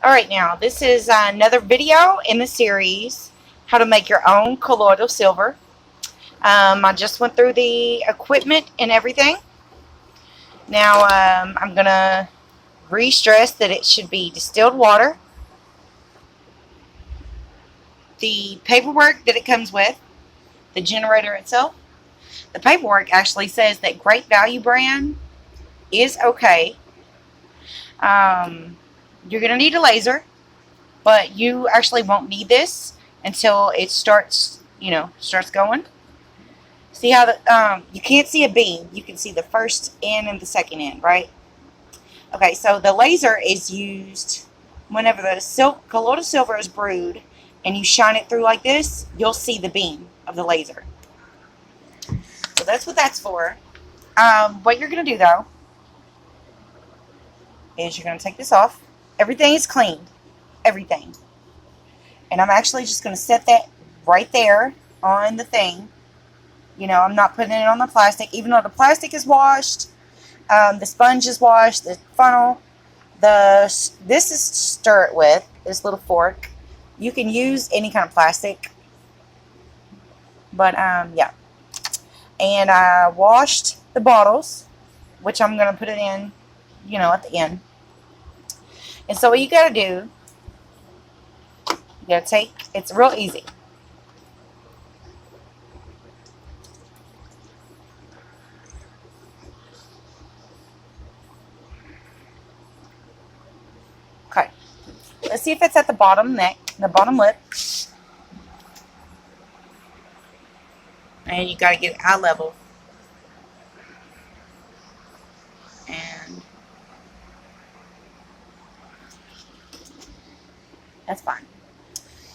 Alright, now this is another video in the series, how to make your own colloidal silver. I just went through the equipment and everything. Now I'm going to re-stress that it should be distilled water. The paperwork that it comes with, the generator itself, the paperwork actually says that Great Value brand is okay. You're going to need a laser, but you actually won't need this until it starts going. See how you can't see a beam. You can see the first end and the second end, right? Okay, so the laser is used whenever the colloidal silver is brewed and you shine it through like this, you'll see the beam of the laser. So that's what that's for. What you're going to do, though, is you're going to take this off. Everything is cleaned. Everything. And I'm actually just going to set that right there on the thing. You know, I'm not putting it on the plastic, even though the plastic is washed. The sponge is washed. The funnel. This is to stir it with. This little fork. You can use any kind of plastic. But, yeah. And I washed the bottles, which I'm going to put it in, at the end. And so what you got to do, you got to take, it's real easy. Okay. Let's see if it's at the bottom neck, the bottom lip. And you got to get it eye level. And that's fine.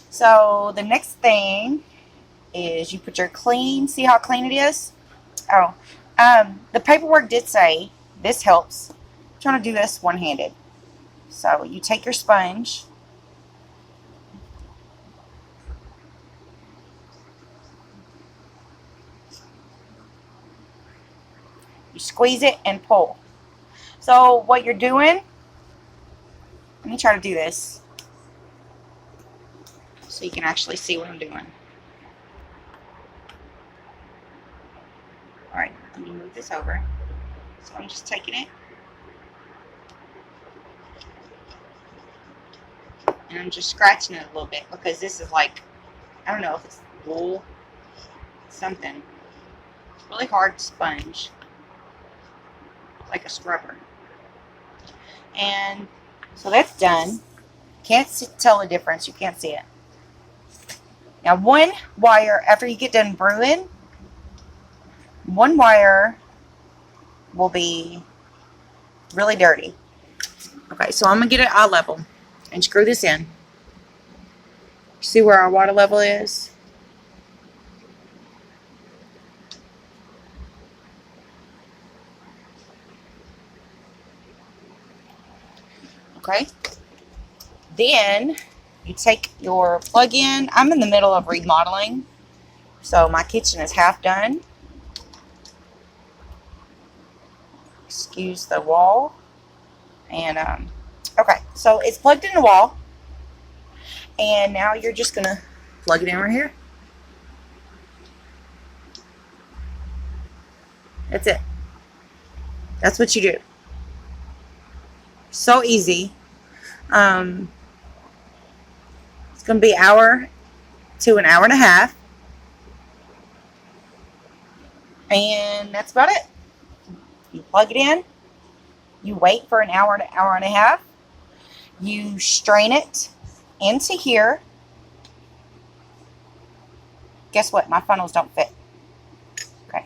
So the next thing is you put your clean, see how clean it is? Oh, the paperwork did say this helps. I'm trying to do this one-handed. So you take your sponge. You squeeze it and pull. So what you're doing, let me try to do this so you can actually see what I'm doing. Alright, let me move this over. So I'm just taking it. And I'm just scratching it a little bit because this is like, I don't know if it's wool, something. It's really hard sponge. Like a scrubber. And so that's done. Can't tell the difference. You can't see it. Now one wire, after you get done brewing, one wire will be really dirty. Okay, so I'm going to get it eye level and screw this in. See where our water level is? Okay. Then you take your plug-in. I'm in the middle of remodeling, so my kitchen is half done. Excuse the wall. And, okay, so it's plugged in the wall. And now you're just going to plug it in right here. That's it. That's what you do. So easy. It's going to be an hour to an hour and a half. And that's about it. You plug it in. You wait for an hour to hour and a half. You strain it into here. Guess what? My funnels don't fit. Okay.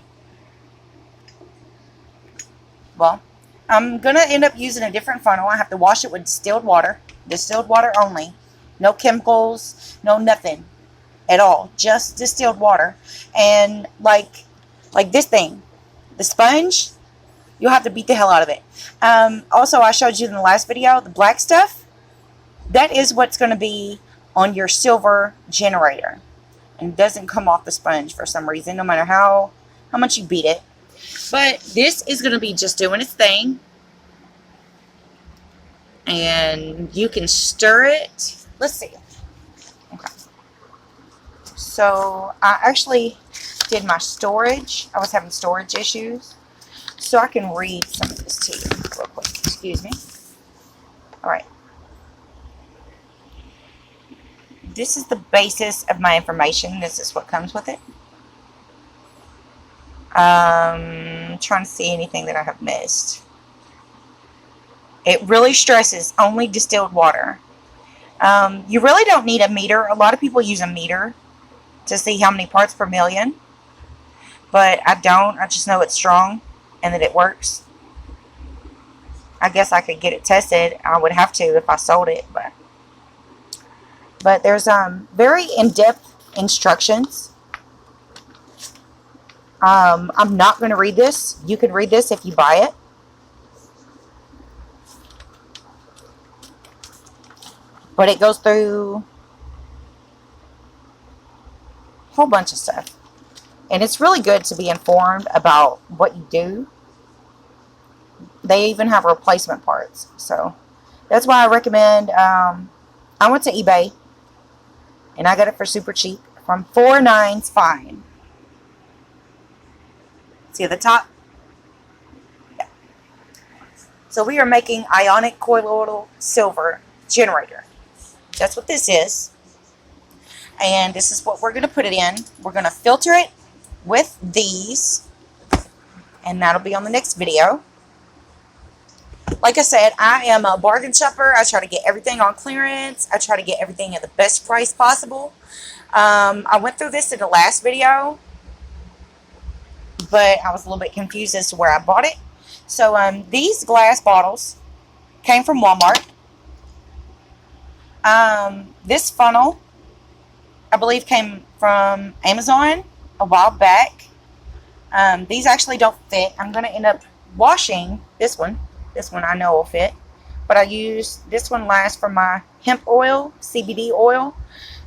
Well, I'm going to end up using a different funnel. I have to wash it with distilled water. Distilled water only. No chemicals. No nothing at all. Just distilled water. And like this thing. The sponge, you'll have to beat the hell out of it. Also, I showed you in the last video, the black stuff. That is what's going to be on your silver generator. And it doesn't come off the sponge for some reason, no matter how much you beat it. But this is going to be just doing its thing. And you can stir it. Let's see. Okay. So I actually did my storage. I was having storage issues. So I can read some of this to you real quick. Excuse me. Alright. This is the basis of my information. This is what comes with it. Trying to see anything that I have missed. It really stresses only distilled water. You really don't need a meter. A lot of people use a meter to see how many parts per million. But I don't. I just know it's strong and that it works. I guess I could get it tested. I would have to if I sold it. But there's very in-depth instructions. I'm not going to read this. You can read this if you buy it. But it goes through a whole bunch of stuff. And it's really good to be informed about what you do. They even have replacement parts. So that's why I recommend. I went to eBay. And I got it for super cheap. From 4.9's Fine. See at the top? Yeah. So we are making ionic colloidal silver generator. That's what this is. And this is what we're going to put it in. We're going to filter it with these. And that'll be on the next video. Like I said, I am a bargain shopper. I try to get everything on clearance. I try to get everything at the best price possible. I went through this in the last video, but I was a little bit confused as to where I bought it. So these glass bottles came from Walmart. This funnel, I believe, came from Amazon a while back. These actually don't fit. I'm going to end up washing this one. This one I know will fit. But I used this one last for my hemp oil, CBD oil.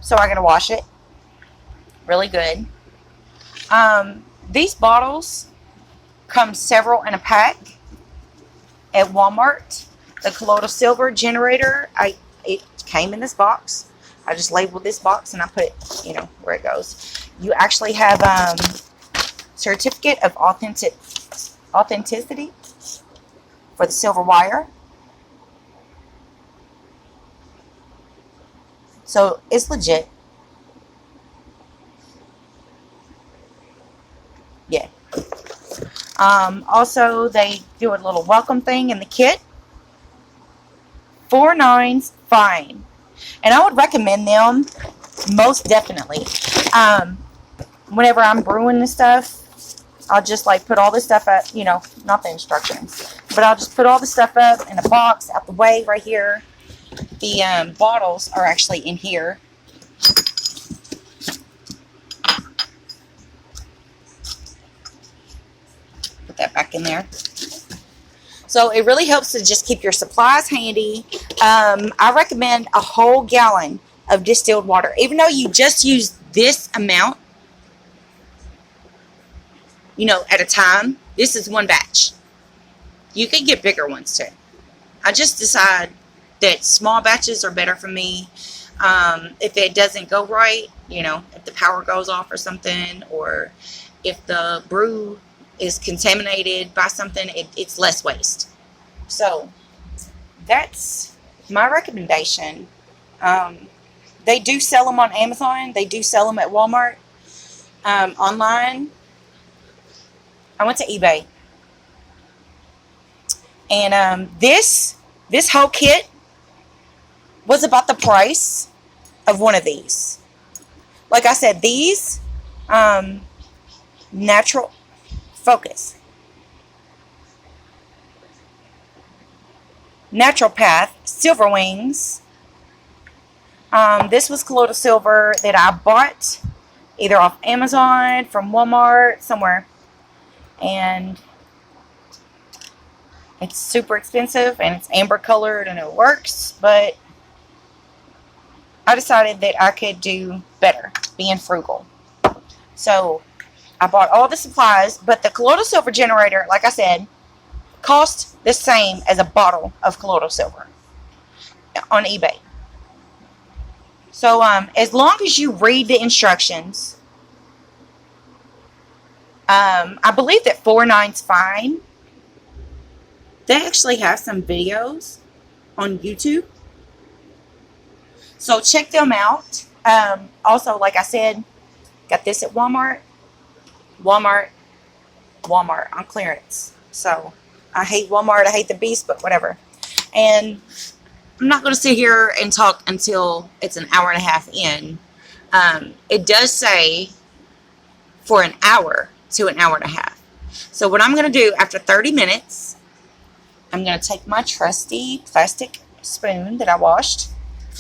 So I got to wash it. Really good. These bottles come several in a pack at Walmart. The Colloidal Silver generator, it came in this box. I just labeled this box and I put it, you know, where it goes. You actually have certificate of authenticity for the silver wire. So it's legit. Yeah. Also, they do a little welcome thing in the kit. 4.9's Fine. And I would recommend them most definitely. Whenever I'm brewing this stuff, I'll just like put all this stuff up, you know, not the instructions, but I'll just put all the stuff up in a box out the way right here. The bottles are actually in here. Put that back in there. So it really helps to just keep your supplies handy. I recommend a whole gallon of distilled water. Even though you just use this amount, you know, at a time, this is one batch. You can get bigger ones too. I just decide that small batches are better for me. If it doesn't go right, you know, if the power goes off or something, or if the brew is contaminated by something, it's less waste. So that's my recommendation. They do sell them on Amazon. They do sell them at Walmart. Online, I went to eBay. And this whole kit was about the price of one of these. Like I said, these natural focus. Natural Path Silver Wings. This was Colloidal Silver that I bought either off Amazon, from Walmart, somewhere. And it's super expensive and it's amber colored and it works, but I decided that I could do better being frugal. So I bought all the supplies, but the Colloidal Silver generator, like I said, cost the same as a bottle of Colloidal Silver. on eBay. So as long as you read the instructions, I believe that 4.9's fine. They actually have some videos on YouTube, so check them out. Also, like I said, got this at Walmart on clearance. So I hate Walmart, I hate the beast, but whatever. And I'm not going to sit here and talk until it's an hour and a half in. It does say for an hour to an hour and a half. So what I'm going to do after 30 minutes, I'm going to take my trusty plastic spoon that I washed.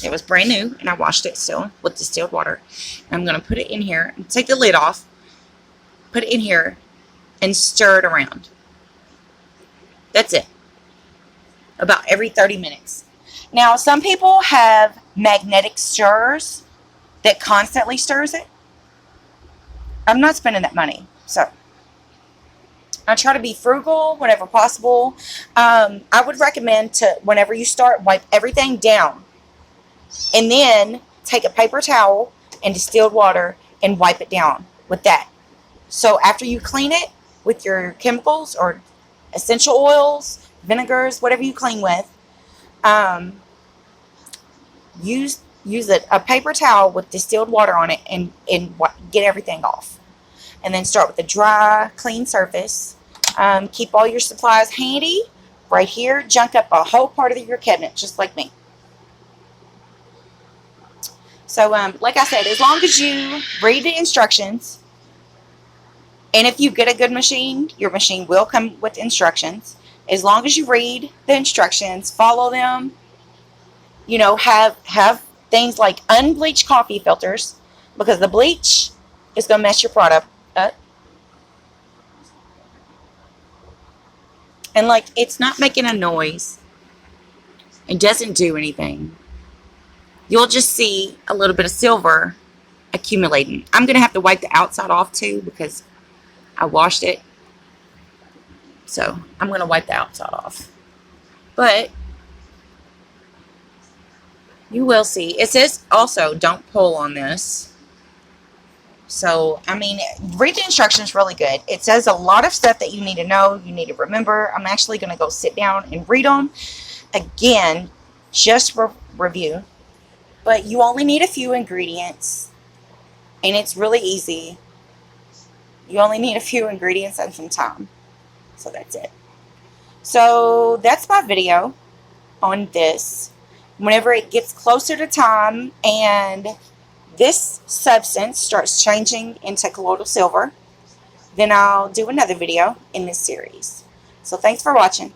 It was brand new, and I washed it still with distilled water. And I'm going to put it in here and take the lid off, put it in here, and stir it around. That's it. About every 30 minutes. Now, some people have magnetic stirrers that constantly stirs it. I'm not spending that money, so I try to be frugal whenever possible. I would recommend to, whenever you start, wipe everything down, and then take a paper towel and distilled water and wipe it down with that. So after you clean it with your chemicals or essential oils, vinegars, whatever you clean with, use a paper towel with distilled water on it and get everything off. And then start with a dry, clean surface. Keep all your supplies handy right here. Junk up a whole part of your cabinet, just like me. So, like I said, as long as you read the instructions, and if you get a good machine, your machine will come with instructions. As long as you read the instructions, follow them, you know, have things like unbleached coffee filters, because the bleach is going to mess your product up. And like, it's not making a noise. It doesn't do anything. You'll just see a little bit of silver accumulating. I'm going to have to wipe the outside off too, because I washed it. So I'm going to wipe the outside off. But you will see. It says also, don't pull on this. So, I mean, read the instructions really good. It says a lot of stuff that you need to know, you need to remember. I'm actually going to go sit down and read them again, just for review. But you only need a few ingredients, and it's really easy. You only need a few ingredients and some time. So that's it. So that's my video on this. Whenever it gets closer to time and this substance starts changing into colloidal silver, then I'll do another video in this series. So thanks for watching.